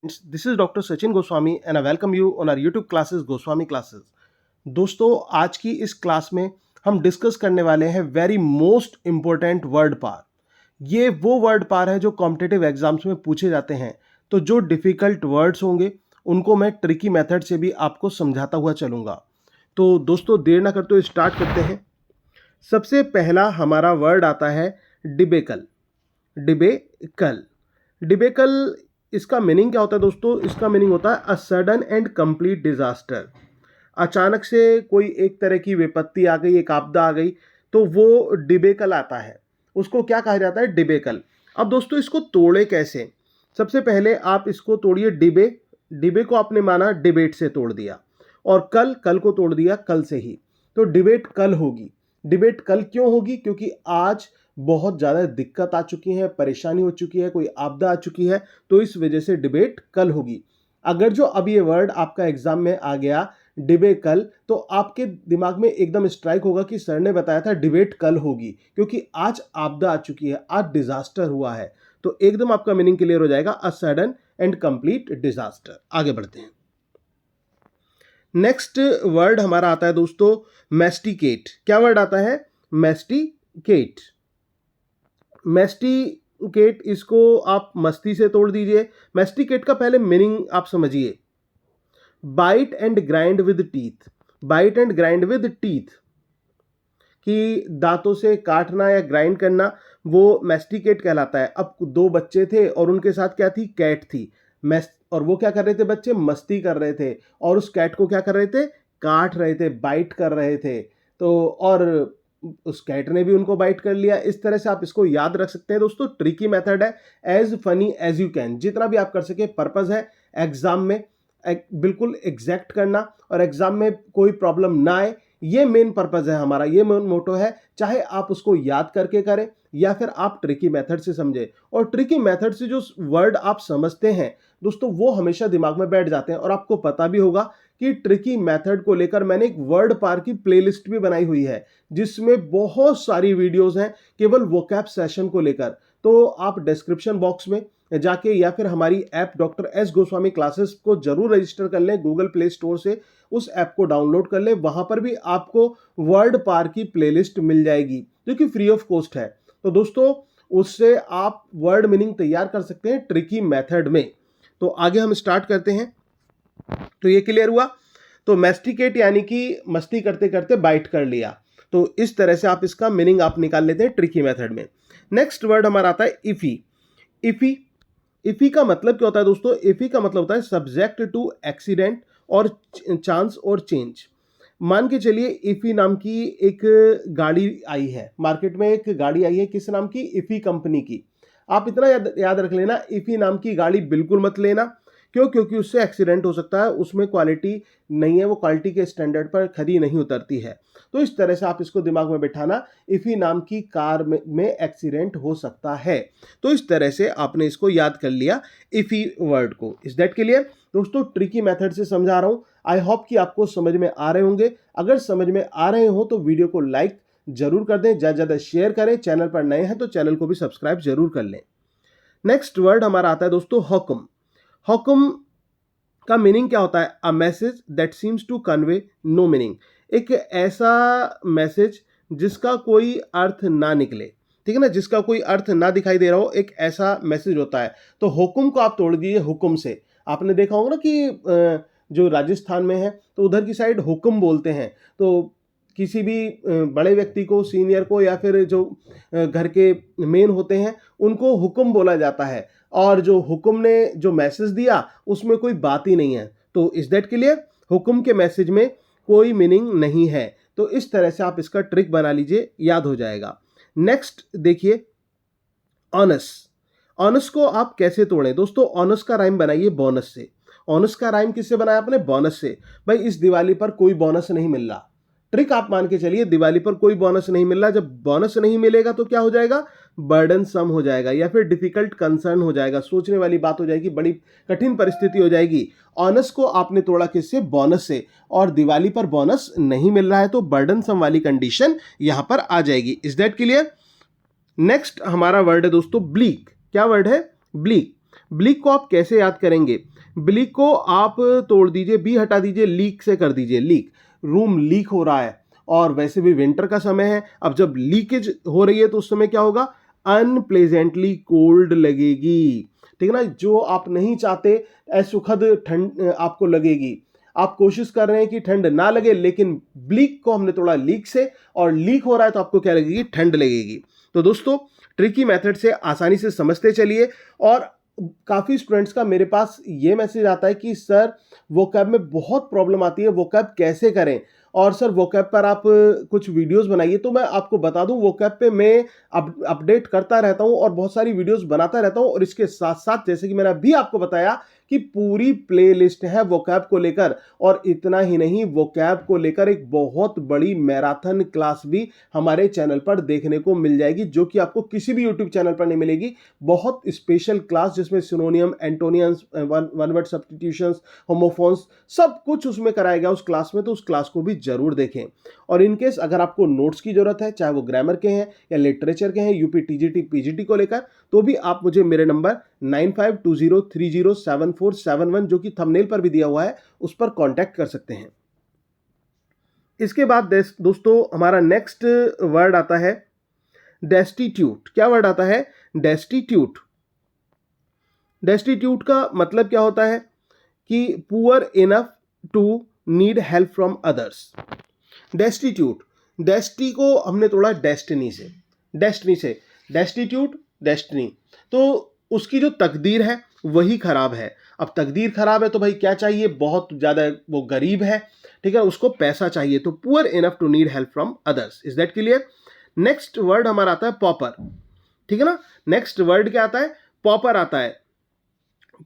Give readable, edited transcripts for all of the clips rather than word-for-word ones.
This is Dr. Sachin Goswami and I welcome you on our YouTube classes Goswami Classes. दोस्तों आज की इस class में हम डिस्कस करने वाले हैं वेरी मोस्ट इम्पोर्टेंट वर्ड पार। ये वो वर्ड पार है जो कॉम्पिटिटिव एग्जाम्स में पूछे जाते हैं। तो जो डिफ़िकल्ट वर्ड्स होंगे उनको मैं ट्रिकी मेथड से भी आपको समझाता हुआ चलूँगा। तो दोस्तों देर ना करते हुए स्टार्ट करते हैं। सबसे पहला हमारा वर्ड आता है डिबेकल। डिबेकल इसका मीनिंग क्या होता है दोस्तों? इसका मीनिंग होता है a sudden and complete disaster. अचानक से कोई एक तरह की विपत्ति आ गई, एक आपदा आ गई, तो वो डिबेकल आता है। उसको क्या कहा जाता है? डिबेकल। अब दोस्तों इसको तोड़े कैसे? सबसे पहले आप इसको तोड़िए। डिबे को आपने माना डिबेट से तोड़ दिया, और कल को तोड़ दिया कल से ही, तो डिबेट कल होगी। डिबेट कल क्यों होगी? क्योंकि आज बहुत ज़्यादा दिक्कत आ चुकी है, परेशानी हो चुकी है, कोई आपदा आ चुकी है, तो इस वजह से डिबेट कल होगी। अगर जो अब ये वर्ड आपका एग्जाम में आ गया डिबेकल, तो आपके दिमाग में एकदम स्ट्राइक होगा कि सर ने बताया था डिबेट कल होगी, क्योंकि आज आपदा आ चुकी है, आज डिजास्टर हुआ है। तो एकदम आपका मीनिंग क्लियर हो जाएगा, a sudden and complete disaster. आगे बढ़ते हैं। नेक्स्ट वर्ड हमारा आता है दोस्तों मैस्टिकेट। क्या वर्ड आता है? मैस्टिकेट। मैस्टिकेट, इसको आप मस्ती से तोड़ दीजिए। मैस्टिकेट का पहले मीनिंग आप समझिए। Bite and grind with teeth. Bite and grind with teeth, कि दांतों से काटना या ग्राइंड करना, वो मैस्टिकेट कहलाता है। अब दो बच्चे थे और उनके साथ क्या थी? कैट थी। और वो क्या कर रहे थे? बच्चे मस्ती कर रहे थे, और उस कैट को क्या कर रहे थे? काट रहे थे, बाइट कर रहे थे। तो और उस कैट ने भी उनको बाइट कर लिया। इस तरह से आप इसको याद रख सकते हैं दोस्तों। ट्रिकी मेथड है, as funny as you can, जितना भी आप कर सके। पर्पस है एग्जाम में बिल्कुल एग्जैक्ट करना, और एग्जाम में कोई प्रॉब्लम ना आए, ये मेन पर्पस है हमारा, ये मेन मोटो है। चाहे आप उसको याद करके करें या फिर आप ट्रिकी मेथड से समझें। और ट्रिकी मेथड से जो वर्ड आप समझते हैं दोस्तों, वो हमेशा दिमाग में बैठ जाते हैं। और आपको पता भी होगा कि ट्रिकी मेथड को लेकर मैंने एक वर्ड पार की प्लेलिस्ट भी बनाई हुई है, जिसमें बहुत सारी वीडियोस हैं केवल वोकैब सेशन को लेकर। तो आप डिस्क्रिप्शन बॉक्स में जाके या फिर हमारी app doctor S Goswami classes को जरूर रजिस्टर कर लें। गूगल प्ले स्टोर से उस ऐप को डाउनलोड कर लें। वहां पर भी आपको वर्ड पार की प्लेलिस्ट मिल जाएगी, जो कि फ्री ऑफ कॉस्ट है। तो दोस्तों उससे आप वर्ड मीनिंग तैयार कर सकते हैं ट्रिकी मेथड में। तो आगे हम स्टार्ट करते हैं। तो ये क्लियर हुआ। तो मैस्टिकेट यानी कि मस्ती करते करते बाइट कर लिया। तो इस तरह से आप इसका मीनिंग आप निकाल लेते हैं ट्रिकी मेथड में। नेक्स्ट वर्ड हमारा आता है इफी। इफी इफी का मतलब क्या होता है दोस्तों? इफी का मतलब होता है सब्जेक्ट टू एक्सीडेंट और चांस और चेंज। मान के चलिए इफी नाम की एक गाड़ी आई है मार्केट में। एक गाड़ी आई है, किस नाम की? इफी कंपनी की। आप इतना याद रख लेना, इफी नाम की गाड़ी बिल्कुल मत लेना। क्यों? क्योंकि उससे एक्सीडेंट हो सकता है, उसमें क्वालिटी नहीं है, वो क्वालिटी के स्टैंडर्ड पर खरी नहीं उतरती है। तो इस तरह से आप इसको दिमाग में बिठाना, इफी नाम की कार में एक्सीडेंट हो सकता है। तो इस तरह से आपने इसको याद कर लिया, इफी वर्ड को। इज दैट क्लियर दोस्तों? ट्रिकी मेथड से समझा रहा हूं। आई होप कि आपको समझ में आ रहे होंगे। अगर समझ में आ रहे हो तो वीडियो को लाइक जरूर कर दें, ज़्यादा ज़्यादा शेयर करें। चैनल पर नए हैं तो चैनल को भी सब्सक्राइब जरूर कर लें। नेक्स्ट वर्ड हमारा आता है दोस्तों हुक्म। हुक्म का मीनिंग क्या होता है? A message that seems to convey no meaning. एक ऐसा मैसेज जिसका कोई अर्थ ना निकले, ठीक है ना, जिसका कोई अर्थ ना दिखाई दे रहा हो, एक ऐसा मैसेज होता है। तो हुक्म को आप तोड़ दीजिए हुक्म से। आपने देखा होगा ना कि जो राजस्थान में है तो उधर की साइड हुक्म बोलते हैं। तो किसी भी बड़े व्यक्ति को, सीनियर को, या फिर जो घर के मेन होते हैं, उनको हुक्म बोला जाता है। और जो हुक्म ने जो मैसेज दिया उसमें कोई बात ही नहीं है। तो इज दैट क्लियर? हुक्म के मैसेज में कोई मीनिंग नहीं है। तो इस तरह से आप इसका ट्रिक बना लीजिए, याद हो जाएगा। नेक्स्ट देखिए ऑनस। ऑनस को आप कैसे तोड़ें दोस्तों? ऑनस का राइम बनाइए बोनस से। ऑनस का राइम किससे बनाया आपने? बोनस से। भाई इस दिवाली पर कोई बोनस नहीं मिल रहा। ट्रिक आप मान के चलिए, दिवाली पर कोई बोनस नहीं मिल रहा। जब बोनस नहीं मिलेगा तो क्या हो जाएगा? बर्डन सम हो जाएगा, या फिर डिफिकल्ट कंसर्न हो जाएगा, सोचने वाली बात हो जाएगी, बड़ी कठिन परिस्थिति हो जाएगी। ऑनस को आपने तोड़ा किससे? बोनस से। और दिवाली पर बोनस नहीं मिल रहा है तो बर्डन सम वाली कंडीशन यहां पर आ जाएगी। Is that clear? नेक्स्ट हमारा वर्ड है दोस्तों ब्लीक। क्या वर्ड है? ब्लीक। ब्लीक को आप कैसे याद करेंगे? ब्लीक को आप तोड़ दीजिए, बी हटा दीजिए, लीक से कर दीजिए। लीक, रूम लीक हो रहा है और वैसे भी विंटर का समय है। अब जब लीकेज हो रही है तो उस समय क्या होगा? अनप्लेजेंटली कोल्ड लगेगी, ठीक है ना? जो आप नहीं चाहते असुखद ठंड आपको लगेगी। आप कोशिश कर रहे हैं कि ठंड ना लगे, लेकिन ब्लीक को हमने तोड़ा लीक से और लीक हो रहा है तो आपको क्या लगेगी? ठंड लगेगी। तो दोस्तों ट्रिकी मेथड से आसानी से समझते चलिए। और काफ़ी स्टूडेंट्स का मेरे पास ये मैसेज आता है कि सर वोकैब में बहुत प्रॉब्लम आती है, वोकैब कैसे करें? और सर वोकैब पर आप कुछ वीडियोस बनाइए। तो मैं आपको बता दूं, वोकैब पे मैं अपडेट करता रहता हूं और बहुत सारी वीडियोस बनाता रहता हूं। और इसके साथ साथ जैसे कि मैंने अभी आपको बताया कि पूरी प्लेलिस्ट है वोकैब को लेकर। और इतना ही नहीं, वोकैब को लेकर एक बहुत बड़ी मैराथन क्लास भी हमारे चैनल पर देखने को मिल जाएगी, जो कि आपको किसी भी यूट्यूब चैनल पर नहीं मिलेगी। बहुत स्पेशल क्लास जिसमें synonym, antonyms, one word substitutions, homophones, सब कुछ उसमें कराया गया उस क्लास में। तो उस क्लास को भी जरूर देखें। और इनकेस अगर आपको नोट्स की जरूरत है, चाहे वो ग्रामर के हैं या लिटरेचर के हैं, यूपी टीजीटी पीजीटी को लेकर, तो भी आप मुझे मेरे नंबर 9520307471 जो कि थंबनेल पर भी दिया हुआ है, उस पर कांटेक्ट कर सकते हैं। इसके बाद दोस्तों हमारा नेक्स्ट वर्ड आता है डेस्टिट्यूट। क्या वर्ड आता है? डेस्टिट्यूट। डेस्टिट्यूट का मतलब क्या होता है? कि poor enough to need help from others. Destitute, डेस्टी को हमने तोड़ा डेस्टिनी से, डेस्टिनी से, डेस्टिट्यूट डेस्टिनी। तो उसकी जो तकदीर है वही खराब है। अब तकदीर खराब है तो भाई क्या चाहिए? बहुत ज्यादा वो गरीब है, ठीक है, उसको पैसा चाहिए। तो poor enough to need help from others. Is that clear? Next word हमारा आता है पॉपर, ठीक है ना? नेक्स्ट वर्ड क्या आता है? पॉपर आता है।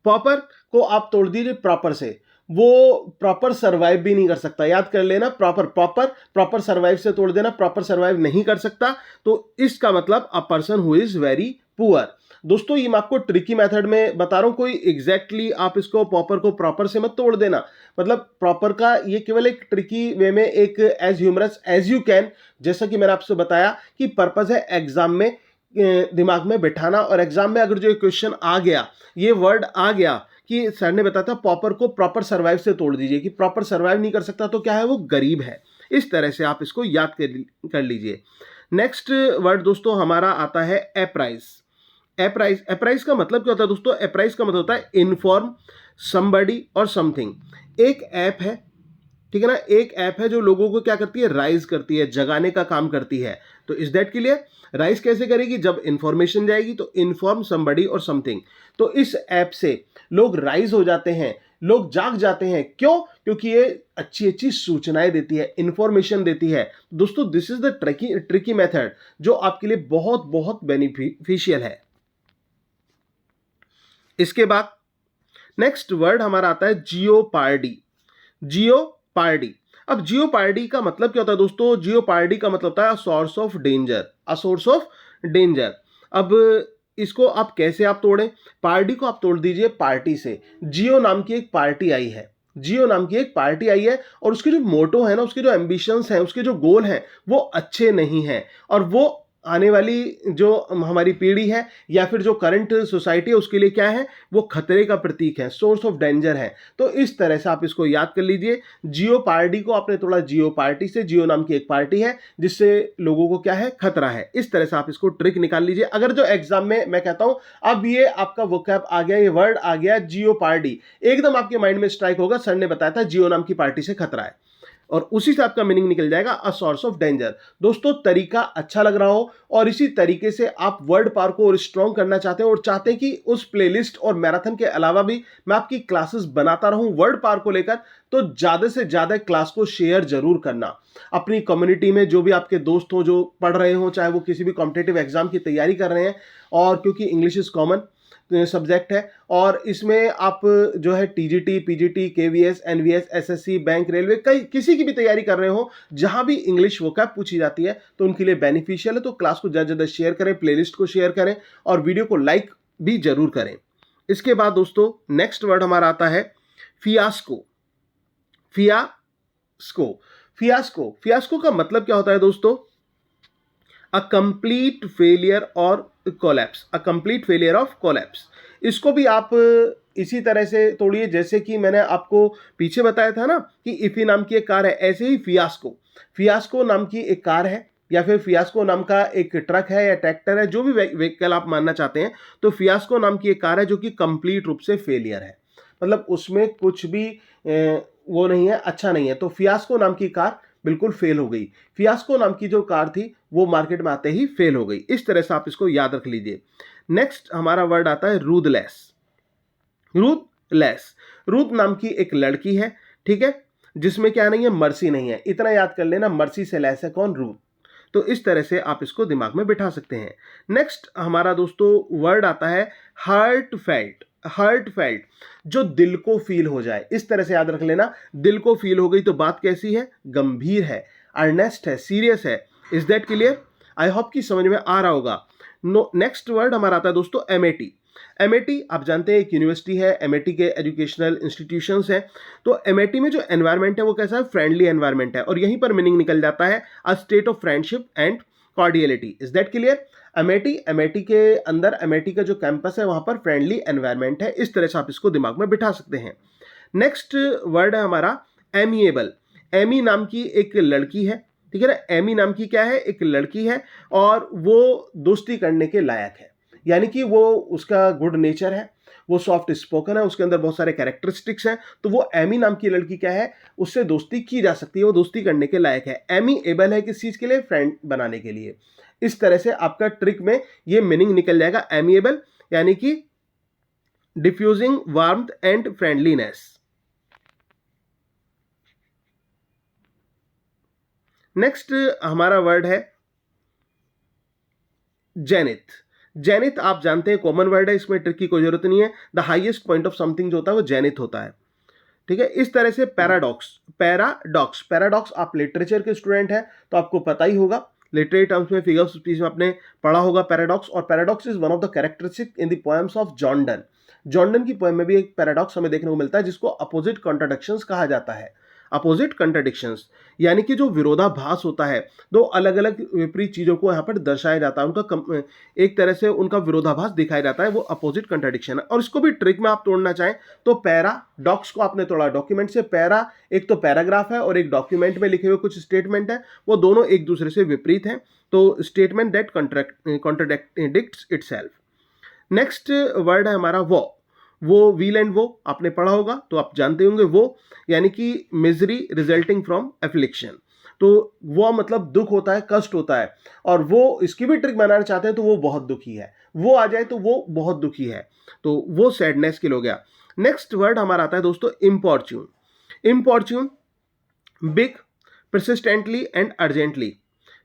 पॉपर को आप तोड़ दीजिए प्रॉपर से, वो प्रॉपर सर्वाइव भी नहीं कर सकता। याद कर लेना, प्रॉपर प्रॉपर प्रॉपर सर्वाइव से तोड़ देना, प्रॉपर सर्वाइव नहीं कर सकता। तो इसका मतलब a person who is very poor. दोस्तों ये मैं आपको ट्रिकी मेथड में बता रहा हूं, कोई एग्जैक्टली आप इसको पॉपर को प्रॉपर से मत तोड़ देना। मतलब प्रॉपर का ये केवल एक ट्रिकी वे में एक as humorous as you can, जैसा कि मैंने आपसे बताया कि पर्पस है एग्जाम में दिमाग में बिठाना। और एग्जाम में अगर जो क्वेश्चन आ गया, ये वर्ड आ गया कि सर ने बताया था पॉपर को प्रॉपर सर्वाइव से तोड़ दीजिए, कि प्रॉपर सर्वाइव नहीं कर सकता तो क्या है? वो गरीब है। इस तरह से आप इसको याद कर लीजिए। नेक्स्ट वर्ड दोस्तों हमारा आता है एप्राइज। एप्राइज, एप्राइज का मतलब क्या होता है दोस्तों? एप्राइज का मतलब होता है इन्फॉर्म समबडी और समथिंग। एक ऐप है, ठीक है ना? एक ऐप है जो लोगों को क्या करती है? राइज करती है, जगाने का काम करती है। तो इज दैट क्लियर? राइज कैसे करेगी? जब इंफॉर्मेशन जाएगी तो इन्फॉर्म समबडी और समथिंग। तो इस ऐप से लोग राइज हो जाते हैं, लोग जाग जाते हैं। क्यों? क्योंकि ये अच्छी अच्छी सूचनाएं देती है, इंफॉर्मेशन देती है। दोस्तों this is the tricky method जो आपके लिए बहुत बहुत बेनिफिशियल है। इसके बाद नेक्स्ट वर्ड हमारा आता है जियोपार्डी। जियोपार्डी। अब जियोपार्डी का मतलब क्या होता है दोस्तों? जियोपार्डी का मतलब होता है source of danger, a source of danger. अब इसको आप कैसे आप तोड़ें? पार्टी को आप तोड़ दीजिए पार्टी से। जियो नाम की एक पार्टी आई है, जियो नाम की एक पार्टी आई है और उसके जो मोटो है ना, उसके जो एम्बिशंस हैं, उसके जो गोल हैं, वो अच्छे नहीं हैं। और वो आने वाली जो हमारी पीढ़ी है या फिर जो करंट सोसाइटी है उसके लिए क्या है? वो खतरे का प्रतीक है, सोर्स ऑफ डेंजर है। तो इस तरह से आप इसको याद कर लीजिए। जियो पार्टी को आपने तोड़ा जियो पार्टी से। जियो नाम की एक पार्टी है जिससे लोगों को क्या है? खतरा है। इस तरह से आप इसको ट्रिक निकाल लीजिए। अगर जो एग्जाम में मैं कहता हूं अब ये आपका वोकैब आ गया, ये वर्ड आ गया जियो पार्टी, एकदम आपके माइंड में स्ट्राइक होगा, सर ने बताया था जियो नाम की पार्टी से खतरा है, और उसी से आपका मीनिंग निकल जाएगा अ सोर्स ऑफ डेंजर। दोस्तों तरीका अच्छा लग रहा हो और इसी तरीके से आप वर्ड पावर को और स्ट्रॉन्ग करना चाहते हैं और चाहते हैं कि उस प्लेलिस्ट और मैराथन के अलावा भी मैं आपकी क्लासेस बनाता रहूं वर्ड पावर को लेकर, तो ज्यादा से ज्यादा क्लास को शेयर जरूर करना अपनी कम्युनिटी में। जो भी आपके दोस्त हो जो पढ़ रहे हो, चाहे वो किसी भी कॉम्पिटिटिव एग्जाम की तैयारी कर रहे हैं, और क्योंकि इंग्लिश इज कॉमन सब्जेक्ट है और इसमें आप जो है TGT PGT KVS NVS SSC bank railway कई किसी की भी तैयारी कर रहे हो, जहां भी इंग्लिश वोकैब पूछी जाती है तो उनके लिए बेनिफिशियल है। तो क्लास को ज़्यादा ज़्यादा शेयर करें, प्लेलिस्ट को शेयर करें और वीडियो को लाइक भी जरूर करें। इसके बाद दोस्तों नेक्स्ट वर्ड हमारा आता है फियास्को। फियास्को, फियास्को, फियास्को का मतलब क्या होता है दोस्तों? अ कंप्लीट फेलियर और collapse, a complete failure of collapse. इसको भी आप इसी तरह से तोड़िए जैसे कि मैंने आपको पीछे बताया था ना कि इफी नाम की एक कार है, ऐसे ही फियास्को नाम की एक कार है या फिर फियास्को नाम का एक ट्रक है या ट्रैक्टर है, जो भी व्हीकल आप मानना चाहते हैं, तो फियास्को नाम की एक कार है जो कि कंप्लीट रूप से फेलियर है, मतलब उसमें कुछ भी वो नहीं है, अच्छा नहीं है। तो फियास्को नाम की कार बिल्कुल फेल हो गई। फियास्को नाम की जो कार थी वो मार्केट में आते ही फेल हो गई। इस तरह से आप इसको याद रख लीजिए। नेक्स्ट हमारा वर्ड आता है रूथलेस। रूथलेस, रूथ नाम की एक लड़की है, ठीक है, जिसमें क्या नहीं है, मर्सी नहीं है। इतना याद कर लेना, मर्सी से लेस है कौन, रूथ। तो इस तरह से आप इसको दिमाग में बिठा सकते हैं। नेक्स्ट हमारा दोस्तों वर्ड आता है हार्ट फेल्ट। हार्ट फेल्ट, जो दिल को फील हो जाए, इस तरह से याद रख लेना, दिल को फील हो गई तो बात कैसी है, गंभीर है, अर्नेस्ट है, सीरियस है। Is that clear? I hope कि समझ में आ रहा होगा। नेक्स्ट वर्ड हमारा आता है दोस्तों एमएटी। एमएटी आप जानते हैं एक यूनिवर्सिटी है, एमएटी के एजुकेशनल इंस्टीट्यूशंस हैं। तो एमएटी में जो एनवायरनमेंट है वो कैसा है, फ्रेंडली एनवायरनमेंट है, और यहीं पर मीनिंग निकल जाता है a state of friendship and cordiality. Is that clear? MAT के अंदर, एमएटी का जो कैंपस है वहां पर फ्रेंडली एनवायरनमेंट है। इस तरह से आप इसको दिमाग में बिठा सकते हैं। नेक्स्ट वर्ड है हमारा एमिएबल। एमी नाम की एक लड़की है, ठीक है ना, एमी नाम की क्या है, एक लड़की है, और वो दोस्ती करने के लायक है, यानी कि वो, उसका गुड नेचर है, वो सॉफ्ट स्पोकन है, उसके अंदर बहुत सारे कैरेक्टरिस्टिक्स हैं। तो वो एमी नाम की लड़की क्या है, उससे दोस्ती की जा सकती है, वो दोस्ती करने के लायक है। एमी एबल है किस चीज के लिए, फ्रेंड बनाने के लिए। इस तरह से आपका ट्रिक में ये मीनिंग निकल जाएगा, एमिएबल यानी कि diffusing warmth and friendliness. Next हमारा वर्ड है जेनिथ। जेनिथ आप जानते हैं कॉमन वर्ड है, इसमें ट्रिक की कोई जरूरत नहीं है। The highest point of something जो होता है वो जेनिथ होता है, ठीक है। इस तरह से पैराडॉक्स, पैराडॉक्स आप लिटरेचर के स्टूडेंट हैं तो आपको पता ही होगा, लिटरेरी टर्म्स में, फिगर्स ऑफ स्पीच में आपने पढ़ा होगा पैराडॉक्स। और paradox is one of the characteristic in the poems of John Donne. John Donne की पोएम में भी एक पैराडॉक्स हमें देखने को मिलता है जिसको अपोजिट कॉन्ट्राडिक्शंस कहा जाता है। अपोजिट कंट्राडिक्शंस यानी कि जो विरोधाभास होता है, दो अलग अलग विपरीत चीजों को यहाँ पर दर्शाया जाता है, उनका एक तरह से उनका विरोधाभास दिखाया जाता है, वो अपोजिट कंट्राडिक्शन है। और इसको भी ट्रिक में आप तोड़ना चाहें तो पैराडॉक्स को आपने तोड़ा डॉक्यूमेंट से। पैरा एक तो पैराग्राफ है और एक डॉक्यूमेंट में लिखे हुए कुछ स्टेटमेंट है, वो दोनों एक दूसरे से विपरीत हैं, तो statement that contradicts itself. Next word है हमारा वो व्हील एंड वो आपने पढ़ा होगा तो आप जानते होंगे, वो यानी कि मिजरी रिजल्टिंग फ्रॉम एफ्लिक्शन। तो वो मतलब दुख होता है, कष्ट होता है, और वो इसकी भी ट्रिक बनाना चाहते हैं तो वो बहुत दुखी है, वो आ जाए तो वो बहुत दुखी है, तो वो सैडनेस के लिए हो गया। नेक्स्ट वर्ड हमारा आता है दोस्तों इम्पॉर्च्यून। इम्पॉर्च्यून, बिग, परसिस्टेंटली एंड अर्जेंटली,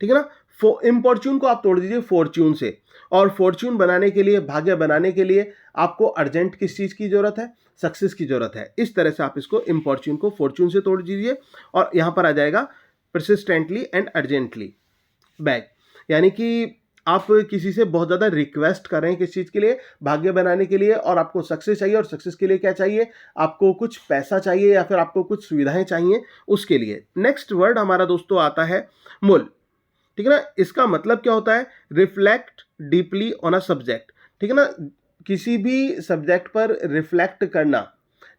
ठीक है ना। इम्पॉर्च्यून को आप तोड़ दीजिए फॉर्च्यून से, और फॉर्च्यून बनाने के लिए, भाग्य बनाने के लिए आपको अर्जेंट किस चीज की जरूरत है, सक्सेस की जरूरत है। इस तरह से आप इसको इम्पॉर्च्यून को फॉर्च्यून से तोड़ दीजिए, और यहां पर आ जाएगा परसिस्टेंटली एंड अर्जेंटली बैक, यानी कि आप किसी से बहुत ज़्यादा रिक्वेस्ट कर रहे हैं किस चीज़ के लिए, भाग्य बनाने के लिए, और आपको सक्सेस चाहिए, और सक्सेस के लिए क्या चाहिए, आपको कुछ पैसा चाहिए या फिर आपको कुछ सुविधाएं चाहिए उसके लिए। नेक्स्ट वर्ड हमारा दोस्तों आता है मुल, ठीक है ना। इसका मतलब क्या होता है, reflect deeply on a subject, ठीक है ना, किसी भी सब्जेक्ट पर रिफ्लेक्ट करना,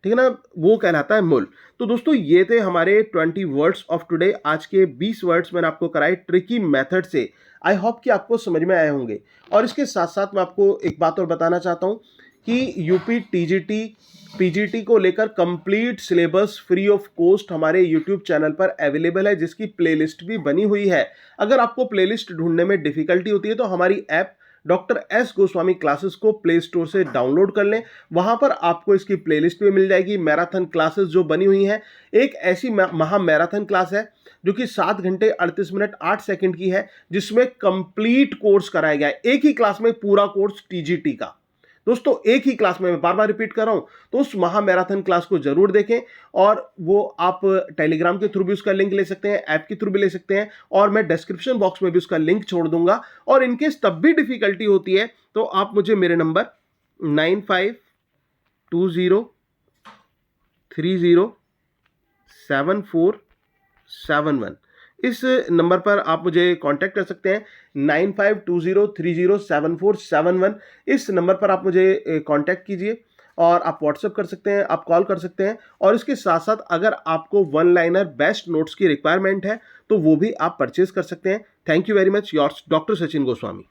ठीक है ना, वो कहलाता है मूल। तो दोस्तों ये थे हमारे 20 वर्ड्स ऑफ टुडे। आज के 20 वर्ड्स मैंने आपको कराए ट्रिकी मेथड से। आई होप कि आपको समझ में आए होंगे। और इसके साथ साथ मैं आपको एक बात और बताना चाहता हूँ कि यूपी टीजीटी पीजीटी को लेकर complete syllabus free of cost हमारे यूट्यूब चैनल पर अवेलेबल है, जिसकी प्लेलिस्ट भी बनी हुई है। अगर आपको प्लेलिस्ट ढूंढने में डिफिकल्टी होती है तो हमारी app doctor S Goswami classes को प्ले स्टोर से डाउनलोड कर लें, वहां पर आपको इसकी प्लेलिस्ट भी मिल जाएगी। मैराथन क्लासेस जो बनी हुई हैं, एक ऐसी महा मैराथन क्लास है जो कि 7 घंटे 38 मिनट 8 सेकंड की है, जिसमें कंप्लीट कोर्स कराया गया है, एक ही क्लास में पूरा कोर्स टीजीटी का। दोस्तों एक ही क्लास में, मैं बार बार रिपीट कर रहा हूं, तो उस महा मैराथन क्लास को जरूर देखें। और वो आप टेलीग्राम के थ्रू भी उसका लिंक ले सकते हैं, ऐप के थ्रू भी ले सकते हैं, और मैं डिस्क्रिप्शन बॉक्स में भी उसका लिंक छोड़ दूंगा। और इनकेस तब भी डिफिकल्टी होती है तो आप मुझे मेरे नंबर 9520307471 इस नंबर पर आप मुझे कांटेक्ट कर सकते हैं 9520307471। इस नंबर पर आप मुझे कांटेक्ट कीजिए और आप व्हाट्सएप कर सकते हैं, आप कॉल कर सकते हैं। और इसके साथ साथ अगर आपको वन लाइनर बेस्ट नोट्स की रिक्वायरमेंट है तो वो भी आप परचेज कर सकते हैं। Thank you very much, yours doctor Sachin Goswami.